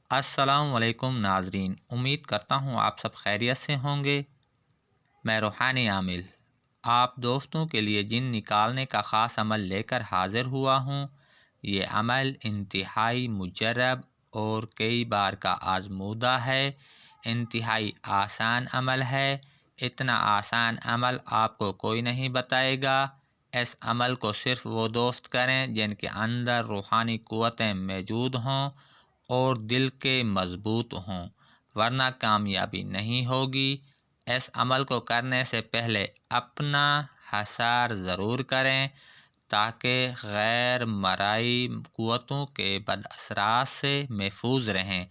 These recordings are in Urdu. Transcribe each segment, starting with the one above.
السلام علیکم ناظرین، امید کرتا ہوں آپ سب خیریت سے ہوں گے۔ میں روحانی عامل آپ دوستوں کے لیے جن نکالنے کا خاص عمل لے کر حاضر ہوا ہوں۔ یہ عمل انتہائی مجرب اور کئی بار کا آزمودہ ہے، انتہائی آسان عمل ہے۔ اتنا آسان عمل آپ کو کوئی نہیں بتائے گا۔ اس عمل کو صرف وہ دوست کریں جن کے اندر روحانی قوتیں موجود ہوں اور دل کے مضبوط ہوں، ورنہ کامیابی نہیں ہوگی۔ اس عمل کو کرنے سے پہلے اپنا حصار ضرور کریں تاکہ غیر مرئی قوتوں کے بد اثرات سے محفوظ رہیں۔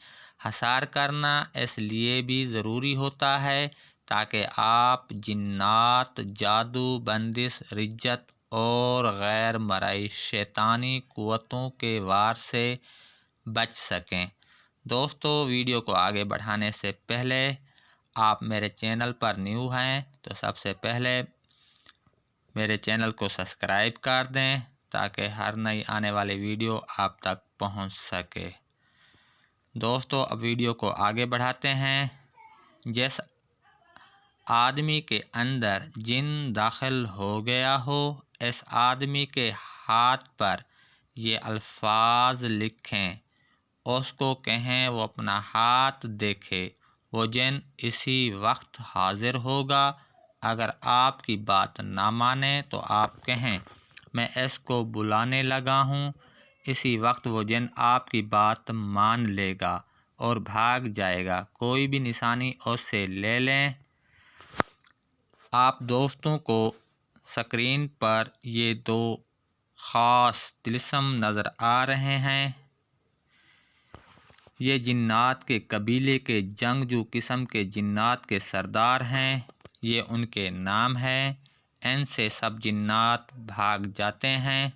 حصار کرنا اس لیے بھی ضروری ہوتا ہے تاکہ آپ جنات، جادو، بندش، رجت اور غیر مرئی شیطانی قوتوں کے وار سے بچ سکیں۔ دوستو، ویڈیو کو آگے بڑھانے سے پہلے آپ میرے چینل پر نیو ہیں تو سب سے پہلے میرے چینل کو سبسکرائب کر دیں تاکہ ہر نئی آنے والی ویڈیو آپ تک پہنچ سکے۔ دوستو، اب ویڈیو کو آگے بڑھاتے ہیں۔ جس آدمی کے اندر جن داخل ہو گیا ہو، اس آدمی کے ہاتھ پر یہ الفاظ لکھیں، اس کو کہیں وہ اپنا ہاتھ دیکھے، وہ جن اسی وقت حاضر ہوگا۔ اگر آپ کی بات نہ مانے تو آپ کہیں میں اس کو بلانے لگا ہوں۔ اسی وقت وہ جن آپ کی بات مان لے گا اور بھاگ جائے گا۔ کوئی بھی نشانی اس سے لے لیں۔ آپ دوستوں کو سکرین پر یہ دو خاص طلسم نظر آ رہے ہیں۔ یہ جنات کے قبیلے کے جنگجو قسم کے جنات کے سردار ہیں۔ یہ ان کے نام ہیں۔ ان سے سب جنات بھاگ جاتے ہیں۔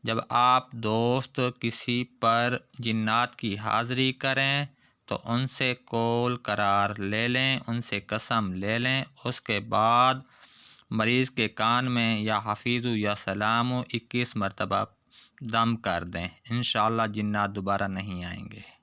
جب آپ دوست کسی پر جنات کی حاضری کریں تو ان سے قول قرار لے لیں، ان سے قسم لے لیں۔ اس کے بعد مریض کے کان میں یا حفیظو یا سلامو 21 مرتبہ دم کر دیں۔ انشاءاللہ جنات دوبارہ نہیں آئیں گے۔